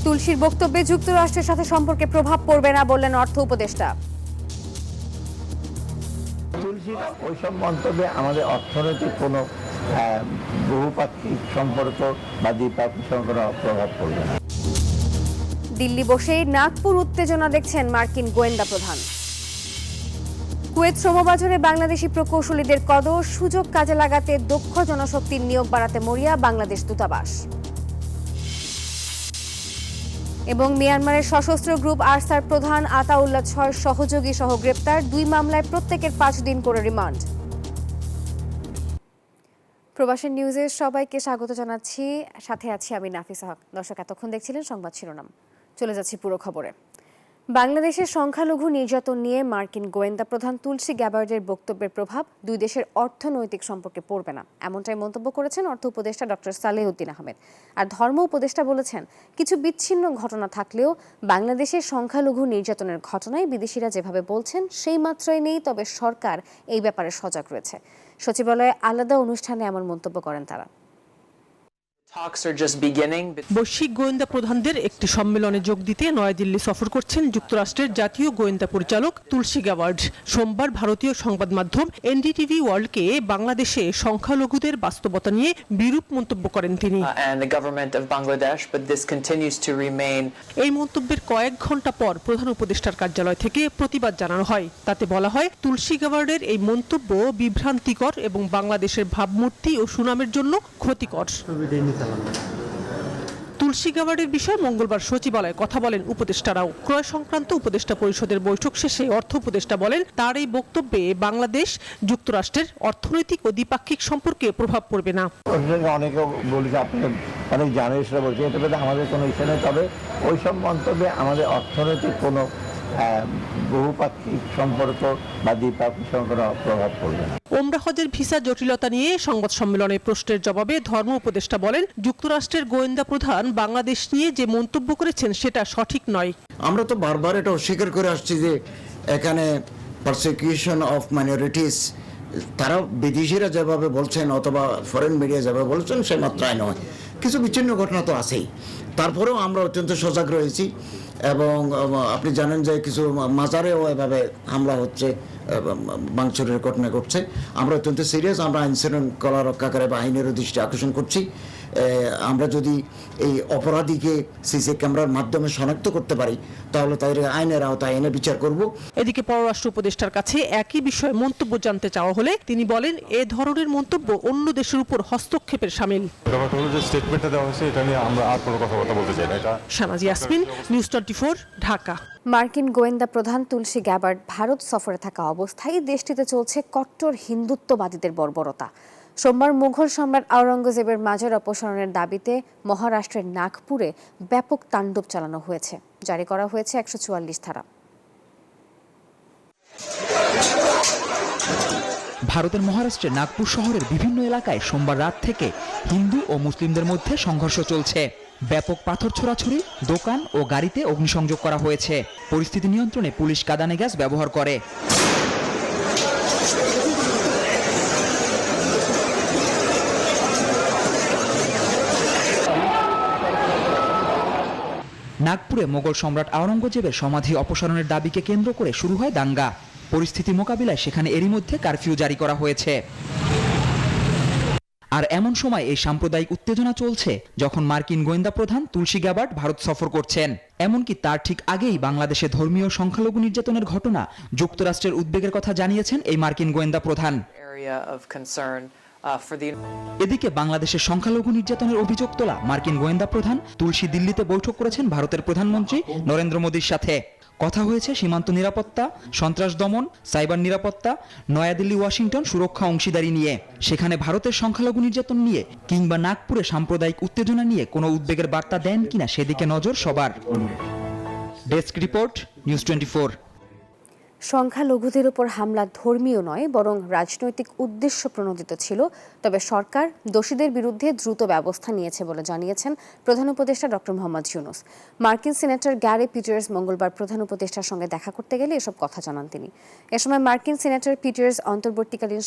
তুলসীর বক্তব্যে যুক্তরাষ্ট্রের সাথে সম্পর্কে প্রভাব পড়বে না বললেন অর্থ উপদেষ্টা। তুলসীর ওইসব মন্তব্যে আমাদের অর্থনৈতিক কোনো বহুপাক্ষিক সম্পর্ক বা দ্বিপাক্ষিক সম্পর্ক প্রভাব পড়বে না। দিল্লি বসেই নাগপুর উত্তেজনা দেখছেন মার্কিন গোয়েন্দা প্রধান। কুয়েত শ্রমবাজারে বাংলাদেশি প্রকৌশলীদের কদর, সুযোগ কাজে লাগাতে দক্ষ জনশক্তির নিয়োগ বাড়াতে মরিয়া বাংলাদেশ দূতাবাস। এবং মিয়ানমারের সশস্ত্র গ্রুপ আরসার প্রধান আতাউল্লাহ ৬ সহযোগী সহ গ্রেপ্তার, ২ মামলায় প্রত্যেকের ৫ দিন করে রিমান্ড। প্রবাসী নিউজে সবাইকে স্বাগত জানাচ্ছি, সাথে আছি আমি নাফিসা হক। দর্শক, এতক্ষণ দেখছিলেন সংবাদ শিরোনাম, চলে যাচ্ছি পুরো খবরে। বাংলাদেশের সংখ্যালঘু নির্যাতন নিয়ে মার্কিন গোয়েন্দা প্রধান তুলসী গ্যাবার্ডের বক্তব্যের প্রভাব দুই দেশের অর্থনৈতিক সম্পর্কে পড়বে না, এমনটাই মন্তব্য করেছেন অর্থ উপদেষ্টা ডক্টর সালেহউদ্দিন আহমেদ। আর ধর্ম উপদেষ্টা বলেছেন, কিছু বিচ্ছিন্ন ঘটনা থাকলেও বাংলাদেশের সংখ্যালঘু নির্যাতনের ঘটনায় বিদেশিরা যেভাবে বলছেন সেই মাত্রায় নেই, তবে সরকার এই ব্যাপারে সজাগ রয়েছে। সচিবালয়ে আলাদা অনুষ্ঠানে এমন মন্তব্য করেন তারা। বৈশ্বিক গোয়েন্দা প্রধানদের একটি সম্মেলনে যোগ দিতে নয়াদিল্লি সফর করছেন যুক্তরাষ্ট্রের জাতীয় গোয়েন্দা পরিচালক তুলসী গ্যাবার্ড। সোমবার ভারতীয় সংবাদ মাধ্যম এনডিটিভি ওয়ার্ল্ডকে বাংলাদেশে সংখ্যালঘুদের বাস্তবতা নিয়ে বিরূপ মন্তব্য করেন তিনি। এই মন্তব্যের কয়েক ঘন্টা পর প্রধান উপদেষ্টার কার্যালয় থেকে প্রতিবাদ জানানো হয়। তাতে বলা হয়, তুলসী গ্যাবার্ডের এই মন্তব্য বিভ্রান্তিকর এবং বাংলাদেশের ভাবমূর্তি ও সুনামের জন্য ক্ষতিকর। তুলসী গ্যাবার্ডের বিষয়ে মঙ্গলবার সচিবালয়ে কথা বলেন উপদেষ্টারাও। ক্রয় সংক্রান্ত উপদেষ্টা পরিষদের বৈঠক শেষে অর্থ উপদেষ্টা বলেন, তার এই বক্তব্যে বাংলাদেশ যুক্তরাষ্ট্রের অর্থনৈতিক ও দ্বিপাক্ষিক সম্পর্কে প্রভাব পড়বে না। অনেকে বলেছে, আপনি অনেক জার্নালিস্টরা বলছে, এটা আমাদের কোনো ইচ্ছা নেই, তবে ওইসব মন্তব্যে আমাদের অর্থনৈতিক কোনো বহুপাক্ষিক সম্পর্ক বা দ্বিপাক্ষিক সম্পর্ক প্রভাব পড়বে না। ওমরা হজের ভিসা জটিলতা নিয়ে সংবাদ সম্মেলনে প্রশ্নের জবাবে ধর্ম উপদেষ্টা বলেন, যুক্তরাষ্ট্রের গোয়েন্দা প্রধান বাংলাদেশ নিয়ে যে মন্তব্য করেছেন সেটা সঠিক নয়। আমরা তো বারবার এটা অস্বীকার করে আসছি যে এখানে পারসিকিউশন অফ মাইনরিটিস তারা বিদেশিরা যেভাবে বলছেন অথবা ফরেন মিডিয়া যেভাবে বলছেন সে মাত্রায় নয়। কিছু বিচ্ছিন্ন ঘটনা তো আছেই, তারপরেও আমরা অত্যন্ত সজাগ রয়েছি। এবং আপনি জানেন যে কিছু মাজারেও এভাবে হামলা হচ্ছে, ভাঙচুরের ঘটনা ঘটছে। আমরা অত্যন্ত সিরিয়াস, আমরা আইন শৃঙ্খলা রক্ষাকারী বাহিনীরও দৃষ্টি আকর্ষণ করছি। আমরা যদি এই অপরাধীকে সিসি ক্যামেরার মাধ্যমে শনাক্ত করতে পারি তাহলে তাদের আইনের আওতায় এনে বিচার করব। এদিকে পররাষ্ট্র উপদেষ্টার কাছে একই বিষয়ে মন্তব্য জানতে চাওয়া হলে তিনি বলেন, এ ধরনের মন্তব্য অন্য দেশের উপর হস্তক্ষেপের শামিল। স্টেটমেন্টটা দেওয়া হয়েছে, এটা নিয়ে আমরা আর কোনো কথাবার্তা বলতে চাই না। শাহনাজ ইয়াসমিন, নিউজ 24, ঢাকা। মার্কিন গোয়েন্দা প্রধান তুলসী গ্যাবার্ড ভারত সফরে থাকা অবস্থায় দেশটিতে চলছে কট্টর হিন্দুত্ববাদীদের বর্বরতা। সোমবার মুঘল সম্রাট আওরঙ্গজেবের মাজার অপসারণের দাবিতে মহারাষ্ট্রের নাগপুরে ব্যাপক তাণ্ডব চালানো হয়েছে। জারি করা হয়েছে ১৪৪ ধারা। ভারতের মহারাষ্ট্রের নাগপুর শহরের বিভিন্ন এলাকায় সোমবার রাত থেকে হিন্দু ও মুসলিমদের মধ্যে সংঘর্ষ চলছে। ব্যাপক পাথর ছোড়াছুড়ি, দোকান ও গাড়িতে অগ্নিসংযোগ করা হয়েছে। পরিস্থিতি নিয়ন্ত্রণে পুলিশ কাঁদানে গ্যাস ব্যবহার করে। নাগপুরে মোগল সম্রাট আওরঙ্গজেবের সমাধি অপসারণের দাবিকে কেন্দ্র করে শুরু হয় দাঙ্গা। পরিস্থিতি মোকাবিলায় সেখানে এরই মধ্যে কারফিউ জারি করা হয়েছে। আর এমন সময় এই সাম্প্রদায়িক উত্তেজনা চলছে যখন মার্কিন গোয়েন্দা প্রধান তুলসী গ্যাবার্ড ভারত সফর করছেন। এমনকি তার ঠিক আগেই বাংলাদেশে ধর্মীয় সংখ্যালঘু নির্যাতনের ঘটনা যুক্তরাষ্ট্রের উদ্বেগের কথা জানিয়েছেন এই মার্কিন গোয়েন্দা প্রধান। এদিকে বাংলাদেশের সংখ্যালঘু নির্যাতনের অভিযোগ তোলা মার্কিন গোয়েন্দা প্রধান তুলসী দিল্লিতে বৈঠক করেছেন ভারতের প্রধানমন্ত্রী নরেন্দ্র মোদীর সাথে। কথা হয়েছে সীমান্ত নিরাপত্তা, সন্ত্রাস দমন, সাইবার নিরাপত্তা, নয়াদিল্লি ওয়াশিংটন সুরক্ষা অংশীদারি নিয়ে। সেখানে ভারতের সংখ্যালঘু নির্যাতন নিয়ে কিংবা নাগপুরে সাম্প্রদায়িক উত্তেজনা নিয়ে কোনো উদ্বেগের বার্তা দেন কিনা সেদিকে নজর সবার। Desk report, news 24। সংখ্যালঘুদের উপর হামলা ধর্মীয় নয় বরং রাজনৈতিক উদ্দেশ্য প্রণোদিত ছিল, তবে সরকার দোষীদের বিরুদ্ধে দ্রুত ব্যবস্থা নিয়েছে বলে জানিয়েছেন প্রধান উপদেষ্টা ডক্টর মোহাম্মদ ইউনূস। মার্কিন সিনেটর গ্যারি পিটার্স মঙ্গলবার প্রধান উপদেষ্টার সঙ্গে দেখা করতে গেলে এসব কথা জানান তিনি। এ সময় মার্কিন সিনেটর পিটার্স অন্তর্বর্তীকালীন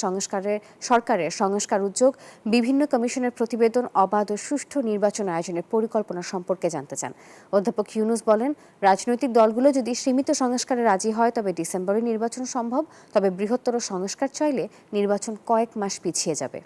সরকারের সংস্কার উদ্যোগ, বিভিন্ন কমিশনের প্রতিবেদন, অবাধ ও সুষ্ঠু নির্বাচন আয়োজনের পরিকল্পনা সম্পর্কে জানতে চান। অধ্যাপক ইউনূস বলেন, রাজনৈতিক দলগুলো যদি সীমিত সংস্কারে রাজি হয় তবে ডিসেম্বরে নির্বাচন সম্ভব, তবে বৃহত্তর সংস্কার চাইলে নির্বাচন কয়েক মাস পিছিয়ে যাবে।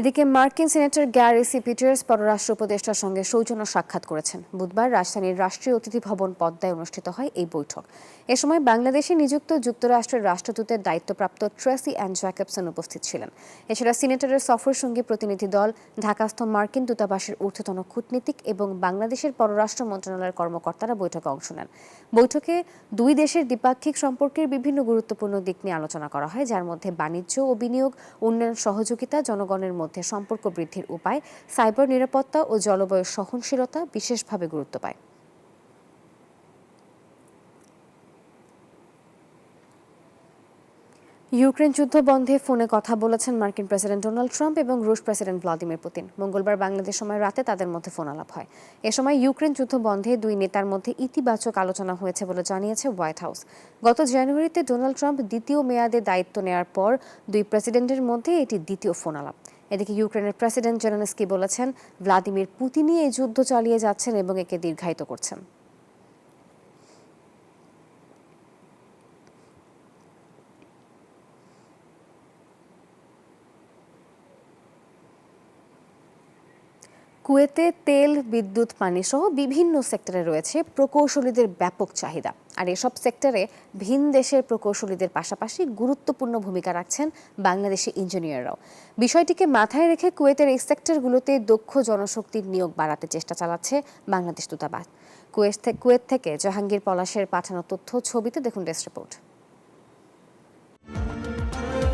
এদিকে মার্কিন সিনেটর গ্যারি পিটার্স পররাষ্ট্র উপদেষ্টার সঙ্গে সৌজন্য সাক্ষাৎ করেছেন। বুধবার রাজধানীর রাষ্ট্রীয় অতিথি ভবন পদ্মায় অনুষ্ঠিত হয় এই বৈঠক। এ সময় বাংলাদেশে নিযুক্ত যুক্তরাষ্ট্রের রাষ্ট্রদূতের দায়িত্বপ্রাপ্ত ট্রেসি অ্যান জ্যাকবসন উপস্থিত ছিলেন। এছাড়া সিনেটরের সফরসঙ্গী প্রতিনিধি দল, ঢাকাস্থ মার্কিন দূতাবাসের ঊর্ধ্বতন কূটনীতিক এবং বাংলাদেশের পররাষ্ট্র মন্ত্রণালয়ের কর্মকর্তারা বৈঠকে অংশ নেন। বৈঠকে দুই দেশের দ্বিপাক্ষিক সম্পর্কের বিভিন্ন গুরুত্বপূর্ণ দিক নিয়ে আলোচনা করা হয়, যার মধ্যে বাণিজ্য ও বিনিয়োগ, উন্নয়ন সহযোগিতা, জনগণের মধ্যে সম্পর্ক বৃদ্ধির উপায়, সাইবার নিরাপত্তা ও জলবায়ু সহনশীলতা বিশেষভাবে গুরুত্ব পায়। ইউক্রেন যুদ্ধ বন্ধে ফোনে কথা বলেছেন মার্কিন প্রেসিডেন্ট ডোনাল্ড ট্রাম্প এবং রুশ প্রেসিডেন্ট ভ্লাদিমির পুতিন। মঙ্গলবার বাংলাদেশ সময় রাতে তাদের মধ্যে ফোন আলাপ হয়। এ সময় ইউক্রেন যুদ্ধ বন্ধে দুই নেতার মধ্যে ইতিবাচক আলোচনা হয়েছে বলে জানিয়েছে হোয়াইট হাউস। গত জানুয়ারিতে ডোনাল্ড ট্রাম্প দ্বিতীয় মেয়াদে দায়িত্ব নেওয়ার পর দুই প্রেসিডেন্টের মধ্যে এটি দ্বিতীয় ফোন আলাপ। এদিকে ইউক্রেনের প্রেসিডেন্ট জেলেনস্কি বলেছেন, ভ্লাদিমির পুতিনই এই যুদ্ধ চালিয়ে যাচ্ছেন এবং একে দীর্ঘায়িত করছেন। কুয়েতে তেল, বিদ্যুৎ, পানি সহ বিভিন্ন সেক্টরে রয়েছে প্রকৌশলীদের ব্যাপক চাহিদা। আর এসব সেক্টরে ভিন দেশের প্রকৌশলীদের পাশাপাশি গুরুত্বপূর্ণ ভূমিকা রাখছেন বাংলাদেশি ইঞ্জিনিয়াররাও। বিষয়টিকে মাথায় রেখে কুয়েতের এই সেক্টরগুলোতে দক্ষ জনশক্তির নিয়োগ বাড়াতে চেষ্টা চালাচ্ছে বাংলাদেশ দূতাবাস। কুয়েত থেকে জাহাঙ্গীর পলাশের পাঠানো তথ্য, ছবিতে দেখুন ডেস্ক রিপোর্ট।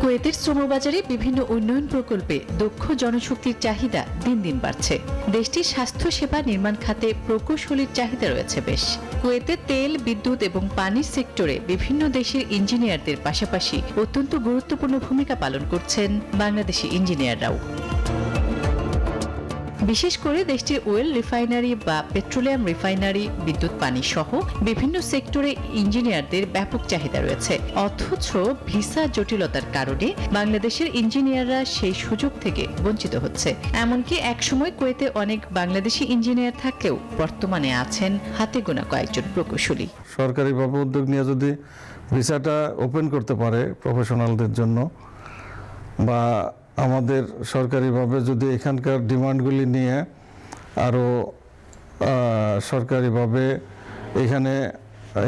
কুয়েতের শ্রমবাজারে বিভিন্ন উন্নয়ন প্রকল্পে দক্ষ জনশক্তির চাহিদা দিন দিন বাড়ছে। দেশটির স্বাস্থ্য সেবা নির্মাণ খাতে প্রকৌশলীর চাহিদা রয়েছে বেশ। কুয়েতে তেল, বিদ্যুৎ এবং পানির সেক্টরে বিভিন্ন দেশের ইঞ্জিনিয়ারদের পাশাপাশি অত্যন্ত গুরুত্বপূর্ণ ভূমিকা পালন করছেন বাংলাদেশি ইঞ্জিনিয়াররাও। বিশেষ করে দেশটির ওয়েল রিফাইনারি বা পেট্রোলিয়াম রিফাইনারি, বিদ্যুৎ, পানি সহ বিভিন্ন সেক্টরে ইঞ্জিনিয়ারদের ব্যাপক চাহিদা রয়েছে। অথচ ভিসা জটিলতার কারণে বাংলাদেশের ইঞ্জিনিয়াররা সেই সুযোগ থেকে বঞ্চিত হচ্ছে। এমনকি একসময় কুয়েতে অনেক বাংলাদেশি ইঞ্জিনিয়ার থাকলেও বর্তমানে আছেন হাতে গোনা কয়েকজন প্রকৌশলী। সরকারিভাবে উদ্যোগ নিয়ে যদি ভিসাটা ওপেন করতে পারে প্রফেশনালদের জন্য, বা আমাদের সরকারিভাবে যদি এখানকার ডিমান্ডগুলি নিয়ে আরও সরকারিভাবে এখানে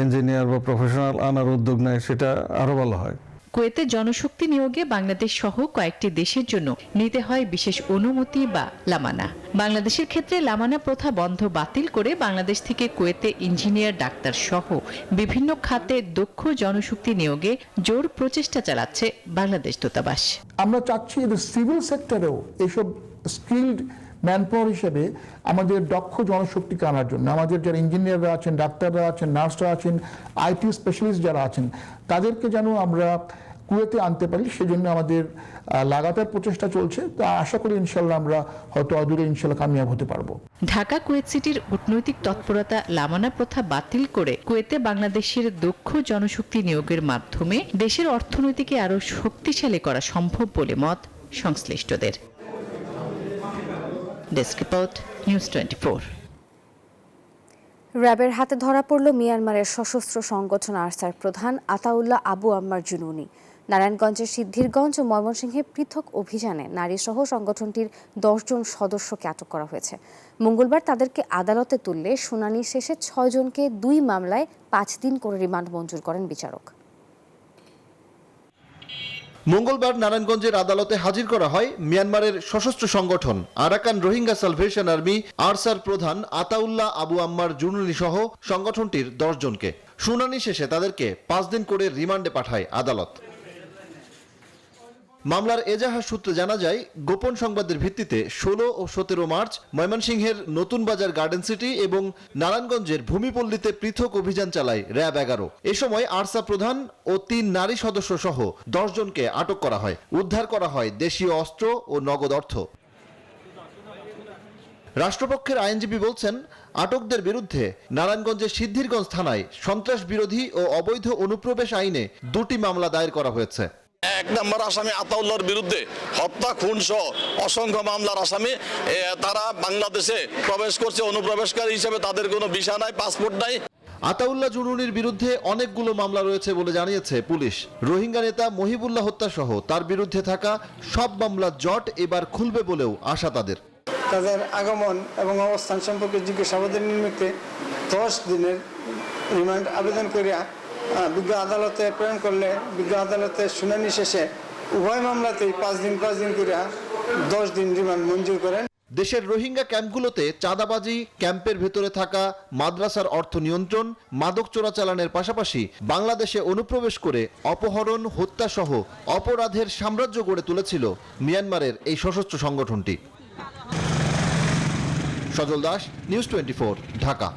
ইঞ্জিনিয়ার বা প্রফেশনাল আনার উদ্যোগ নেয়, সেটা আরও ভালো হয়। কুয়েতে জনশক্তি নিয়োগে বাংলাদেশ সহ কয়েকটি দেশের জন্য নিতে হয় বিশেষ অনুমতি বা লামানা। বাংলাদেশের ক্ষেত্রে লামানা প্রথা বন্ধ বাতিল করে বাংলাদেশ থেকে কুয়েতে ইঞ্জিনিয়ার, ডাক্তার সহ বিভিন্ন খাতে দক্ষ জনশক্তি নিয়োগে জোর প্রচেষ্টা চালাচ্ছে বাংলাদেশ দূতাবাস। আমরা চাচ্ছি যে সিভিল সেক্টরেও এইসব স্কিলড ম্যানপাওয়ার হিসেবে আমাদের দক্ষ জনশক্তিকে আনার জন্য আমাদের যারা ইঞ্জিনিয়াররা আছেন, ডাক্তাররা আছেন, নার্সরা আছেন, আইটি স্পেশালিস্ট যারা আছেন, তাদেরকে যেন আমরা কুয়েতে আনতে পারি, সেজন্য আমাদের লাগাতার প্রচেষ্টা চলছে। তা আশা করি ইনশাল্লাহ আমরা হয়তো অদূরে ইনশাল্লাহ কামিয়াব হতে পারবো। ঢাকা কুয়েত সিটির কূটনৈতিক তৎপরতা লামানা প্রথা বাতিল করে কুয়েতে বাংলাদেশের দক্ষ জনশক্তি নিয়োগের মাধ্যমে দেশের অর্থনীতিকে আরও শক্তিশালী করা সম্ভব বলে মত সংশ্লিষ্টদের। Desk report, news 24। র্যাবের হাতে ধরা পড়ল মিয়ানমারের সশস্ত্র সংগঠন আরসার প্রধান আতাউল্লাহ আবু আম্মার জুনুনি। নারায়ণগঞ্জের সিদ্ধিরগঞ্জ ও ময়মনসিংহে পৃথক অভিযানে নারীসহ সংগঠনটির 10 জন সদস্যকে আটক করা হয়েছে। মঙ্গলবার তাদেরকে আদালতে তুললে শুনানি শেষে 6 জনকে 2 মামলায় 5 দিন করে রিমান্ড মঞ্জুর করেন বিচারক। মঙ্গলবার নারায়ণগঞ্জের আদালতে হাজির করা হয় মিয়ানমারের সশস্ত্র সংগঠন Arakan Rohingya salvation army Archer প্রধান আতাউল্লাহ আবু আম্মার জুনুনি সহ সংগঠনটির 10 জনকে। শুনানি শেষে তাদেরকে 5 দিন করে রিমান্ডে পাঠায় আদালত। মামলার এজাহার সূত্রে জানা যায়, গোপন সংবাদের ভিত্তিতে 16 ও 17 মার্চ ময়মনসিংহের নতুন বাজার গার্ডেন সিটি এবং নারায়ণগঞ্জের ভূমিপল্লীতে পৃথক অভিযান চালায় র্যাব 11। এ সময় আরসা প্রধান ও 3 নারী সদস্য সহ 10 জনকে আটক করা হয়। উদ্ধার করা হয় দেশীয় অস্ত্র ও নগদ অর্থ। রাষ্ট্রপক্ষের আইনজীবী বলছেন, আটকদের বিরুদ্ধে নারায়ণগঞ্জের সিদ্ধিরগঞ্জ থানায় সন্ত্রাস বিরোধী ও অবৈধ অনুপ্রবেশ আইনে 2টি মামলা দায়ের করা হয়েছে। 1 নম্বর আসামি আতাউল্লাহর বিরুদ্ধে হত্যা, খুন সহ অসংখ্য মামলার আসামি। তারা বাংলাদেশে প্রবেশ করছে অনুপ্রবেশকারী হিসেবে, তাদের কোনো ভিসা নাই, পাসপোর্ট নাই। আতাউল্লাহ জুনুনির বিরুদ্ধে অনেকগুলো মামলা রয়েছে বলে জানিয়েছে পুলিশ। রোহিঙ্গা নেতা মহিবুল্লাহ হত্যা সহ তার বিরুদ্ধে থাকা সব মামলার জট এবার খুলবে বলেও আশা তাদের। তাদের আগমন এবং অবস্থান সম্পর্কে জিজ্ঞাসাবাদের নিমিত্তে 10 দিনের রিমান্ড আবেদন করিয়া বিজ্ঞ আদালতে প্রেরণ করলে বিজ্ঞ আদালতের শুনানি শেষে উভয় মামলাতেই 5 দিন করিয়া 10 দিন রিমান্ড মঞ্জুর করেন। দেশের রোহিঙ্গা ক্যাম্পগুলোতে চাঁদাবাজি, ক্যাম্পের ভেতরে থাকা মাদ্রাসার অর্থ নিয়ন্ত্রণ, মাদক চোরাচালানের পাশাপাশি বাংলাদেশে অনুপ্রবেশ করে অপহরণ, হত্যা সহ অপরাধের সাম্রাজ্য গড়ে তুলেছিল মিয়ানমারের এই সশস্ত্র সংগঠনটি। সজল দাস, নিউজ 24, ঢাকা।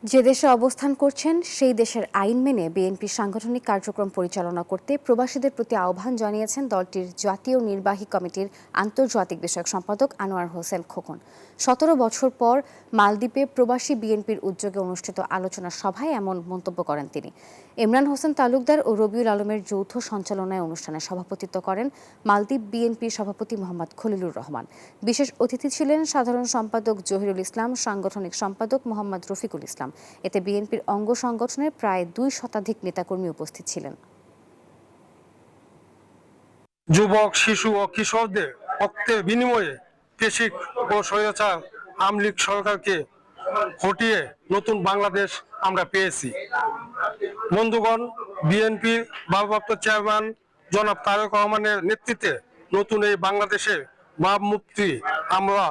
যে দেশে অবস্থান করছেন সেই দেশের আইন মেনে বিএনপির সাংগঠনিক কার্যক্রম পরিচালনা করতে প্রবাসীদের প্রতি আহ্বান জানিয়েছেন দলটির জাতীয় নির্বাহী কমিটির আন্তর্জাতিক বিষয়ক সম্পাদক আনোয়ার হোসেন খোকন। 17 বছর পর মালদ্বীপে প্রবাসী বিএনপির উদ্যোগে অনুষ্ঠিত আলোচনা সভায় এমন মন্তব্য করেন তিনি। ইমরান হোসেন তালুকদার ও রবিউল আলমের যৌথ সঞ্চালনায় অনুষ্ঠানে সভাপতিত্ব করেন মালদ্বীপ বিএনপির সভাপতি মোহাম্মদ খলিলুর রহমান। বিশেষ অতিথি ছিলেন সাধারণ সম্পাদক জহিরুল ইসলাম, সাংগঠনিক সম্পাদক মোহাম্মদ রফিকুল ইসলাম। এতে বিএনপির অঙ্গ সংগঠনের প্রায় 2 শতাধিক নেতাকর্মী উপস্থিত ছিলেন। যুবক, শিশু ও কিশোরদের রক্তের বিনিময়ে পেশিক ও স্বৈরাচার আওয়ামী লীগ সরকারকে হটিয়ে নতুন বাংলাদেশ আমরা পেয়েছি। বন্ধুগণ, বিএনপির ভারপ্রাপ্ত চেয়ারম্যান জনাব তারেক রহমানের নেতৃত্বে নতুন এই বাংলাদেশের ভাবমূর্তি আমরা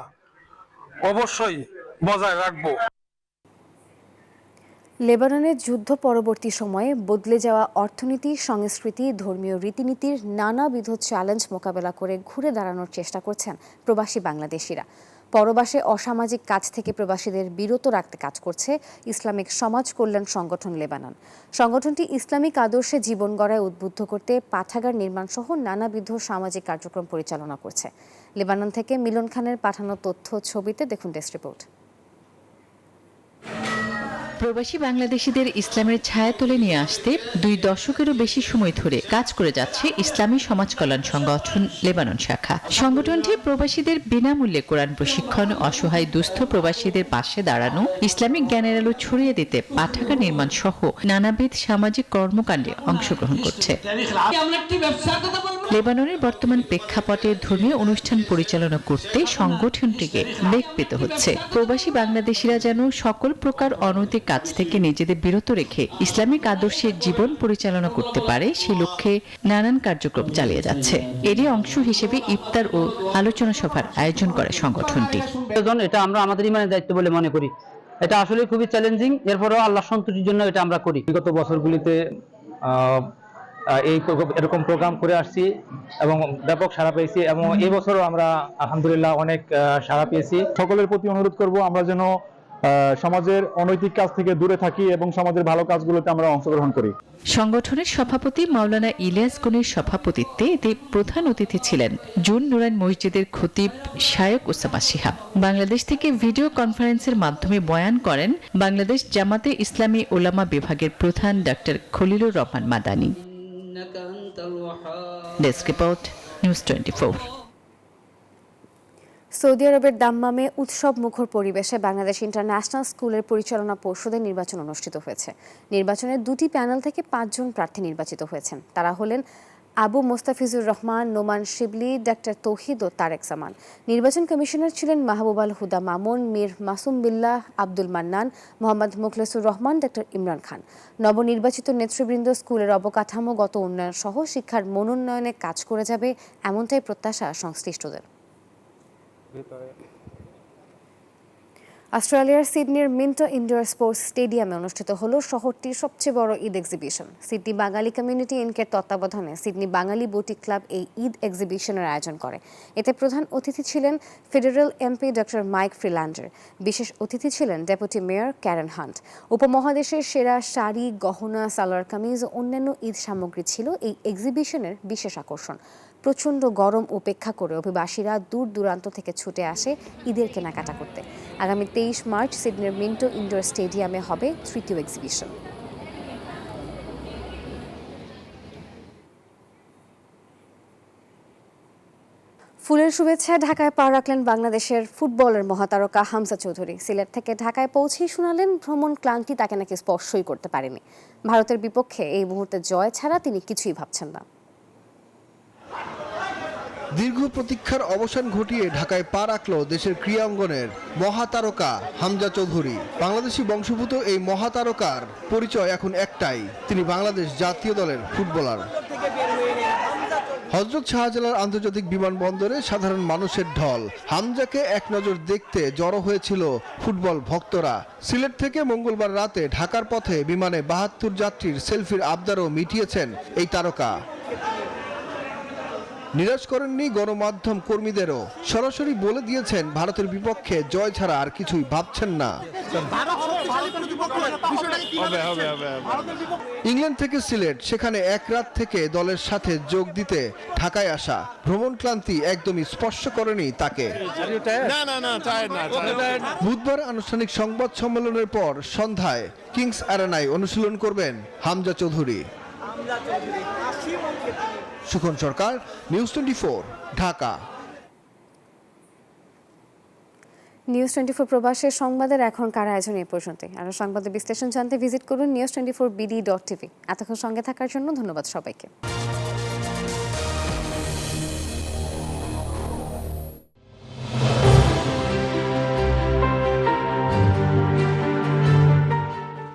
অবশ্যই বজায় রাখব। লেবাননের যুদ্ধ পরবর্তী সময়ে বদলে যাওয়া অর্থনীতি, সংস্কৃতি, ধর্মীয় রীতিনীতির নানাবিধ চ্যালেঞ্জ মোকাবেলা করে ঘুরে দাঁড়ানোর চেষ্টা করছেন প্রবাসী বাংলাদেশিরা। পরবাসে অসামাজিক কাজ থেকে প্রবাসীদের বিরত রাখতে কাজ করছে ইসলামিক সমাজ কল্যাণ সংগঠন লেবানন। সংগঠনটি ইসলামিক আদর্শে জীবন গড়ায় উদ্বুদ্ধ করতে পাঠাগার নির্মাণ সহ নানাবিধ সামাজিক কার্যক্রম পরিচালনা করছে। লেবানন থেকে মিলন খানের পাঠানো তথ্য ছবিতে দেখুন ডেস্ক রিপোর্ট। প্রবাসী বাংলাদেশিদের ইসলামের ছায়া তুলে নিয়ে আসতে 2 দশকেরও বেশি সময় ধরে কাজ করে যাচ্ছে ইসলামী সমাজ কল্যাণ সংগঠন লেবানন শাখা। সংগঠনটি প্রবাসীদের বিনামূল্যে কোরআন প্রশিক্ষণ, অসহায় দুস্থ প্রবাসীদের পাশে দাঁড়ানো, ইসলামিক জ্ঞানের আলো ছড়িয়ে দিতে পাঠাগার নির্মাণ সহ নানাবিধ সামাজিক কর্মকাণ্ডে অংশগ্রহণ করছে। লেবাননের বর্তমান প্রেক্ষাপটে ধর্মীয় অনুষ্ঠান পরিচালনা করতে সংগঠনটিকে বেগ পেতে হচ্ছে। প্রবাসী বাংলাদেশিরা যেন সকল প্রকার অনৈতিক কাজ থেকে নিজেদের বিরত রেখে ইসলামিক আদর্শের জীবন পরিচালনা করতে পারে সেই লক্ষ্যে নানান কার্যক্রম চালিয়ে যাচ্ছে। এরই অংশ হিসেবে ইফতার ও আলোচনা সভার আয়োজন করে সংগঠনটি। এটা আমরা আমাদের ইমানের দায়িত্ব বলে মনে করি। এটা আসলে খুবই চ্যালেঞ্জিং, এরপরেও আল্লাহ সন্তুষ্টির জন্য এটা আমরা করি। বিগত বছরগুলিতে এরকম প্রোগ্রাম করে আসছি এবং ব্যাপক সাড়া পেয়েছি, এবং এই বছরও আমরা আলহামদুলিল্লাহ অনেক সাড়া পেয়েছি। সকলের প্রতি অনুরোধ করব আমরা যেন সমাজের অনৈতিক কাজ থেকে দূরে থাকি এবং সমাজের ভালো কাজগুলোতে আমরা অংশগ্রহণ করি। সংগঠনের সভাপতি মাওলানা ইলিয়াস গনির সভাপতিত্বে এতে প্রধান অতিথি ছিলেন জুন নুরাইন মসজিদের খতিব শায়ক ওসামা শিহাব। বাংলাদেশ থেকে ভিডিও কনফারেন্সের মাধ্যমে বয়ান করেন বাংলাদেশ জামাতে ইসলামী ওলামা বিভাগের প্রধান doctor Khalilur Rahman Madani. Desk report, news 24। Saudi আরবের দাম্মামে উৎসব মুখর পরিবেশে বাংলাদেশ ইন্টারন্যাশনাল স্কুলের পরিচালনা পর্ষদের নির্বাচন অনুষ্ঠিত হয়েছে। নির্বাচনের 2টি প্যানেল থেকে 5 জন প্রার্থী নির্বাচিত হয়েছেন। তারা হলেন আবু মোস্তাফিজুর রহমান, নোমান শিবলি, ডক্টর তৌহিদ ও তারেক সামান। নির্বাচন কমিশনার ছিলেন মাহবুব আল হুদা মামুন, মীর মাসুম বিল্লাহ, আব্দুল মান্নান, মোহাম্মদ মুখলেসুর রহমান, ডক্টর ইমরান খান। নবনির্বাচিত নেতৃবৃন্দ স্কুলের অবকাঠামোগত উন্নয়ন সহ শিক্ষার মনোন্নয়নে কাজ করে যাবে, এমনটাই প্রত্যাশা সংশ্লিষ্টদের। অস্ট্রেলিয়ার সিডনির মিন্টো ইনডোর স্পোর্টস স্টেডিয়ামে অনুষ্ঠিত হলো শহরটির সবচেয়ে বড় ঈদ এক্সিবিশন। সিডনি বাঙালি কমিউনিটি ইনকের তত্ত্বাবধানে সিডনি বাঙালি বুটিক ক্লাব এই ঈদ এক্সিবিশনের আয়োজন করে। এতে প্রধান অতিথি ছিলেন ফেডারেল এমপি ডক্টর মাইক ফ্রিল্যান্ডার। বিশেষ অতিথি ছিলেন ডেপুটি মেয়র ক্যারেন হান্ট। উপমহাদেশের সেরা শাড়ি, গহনা, সালোয়ার কামিজ ও অন্যান্য ঈদ সামগ্রী ছিল এই এক্সিবিশনের বিশেষ আকর্ষণ। প্রচণ্ড গরম উপেক্ষা করে অভিবাসীরা দূর দূরান্ত থেকে ছুটে আসে ঈদের কেনাকাটা করতে। আগামী 23 মার্চ সিডনির মিন্টো ইনডোর স্টেডিয়ামে হবে তৃতীয় এক্সিবিশন। ফুলের শুভেচ্ছায় ঢাকায় পা রাখলেন বাংলাদেশের ফুটবলের মহাতারকা হামজা চৌধুরী। সিলেট থেকে ঢাকায় পৌঁছেই শোনালেন ভ্রমণ ক্লান্তি তাকে নাকি স্পর্শই করতে পারেনি। ভারতের বিপক্ষে এই মুহূর্তে জয় ছাড়া তিনি কিছুই ভাবছেন না। দীর্ঘ প্রতীক্ষার অবসান ঘটিয়ে ঢাকায় পা রাখল দেশের ক্রীড়া অঙ্গনের মহাতারকা হামজা চৌধুরী। বাংলাদেশি বংশোদ্ভূত এই মহাতারকার পরিচয় এখন একটাই, তিনি বাংলাদেশ জাতীয় দলের ফুটবলার। হযরত শাহজালাল আন্তর্জাতিক বিমানবন্দরে সাধারণ মানুষের ঢল। হামজাকে এক নজর দেখতে জড়ো হয়েছিল ফুটবল ভক্তরা। সিলেট থেকে মঙ্গলবার রাতে ঢাকার পথে বিমানে ৭২ যাত্রীর সেলফির আবদারও মিটিয়েছেন এই তারকা। নিরাশ করেননি গণমাধ্যম কর্মীদেরও, সরাসরি বলে দিয়েছেন ভারতের বিপক্ষে জয় ছাড়া আর কিছুই ভাবছেন না। ইংল্যান্ড থেকে সিলেট, সেখানে এক রাত থেকে দলের সাথে যোগ দিতে ঢাকায় আসা। ভ্রমণ ক্লান্তি একদমই স্পর্শ করেনি তাকে। বুধবার আনুষ্ঠানিক সংবাদ সম্মেলনের পর সন্ধ্যায় কিংস অ্যারেনায় অনুশীলন করবেন হামজা চৌধুরী। সুখন সরকার, নিউজ 24, ঢাকা। নিউজ 24 প্রবাসের সংবাদের এখনকার আয়োজন এই পর্যন্তই। আরও সংবাদের বিশ্লেষণ জানতে ভিজিট করুন news24bd.tv। এতক্ষণ সঙ্গে থাকার জন্য ধন্যবাদ সবাইকে।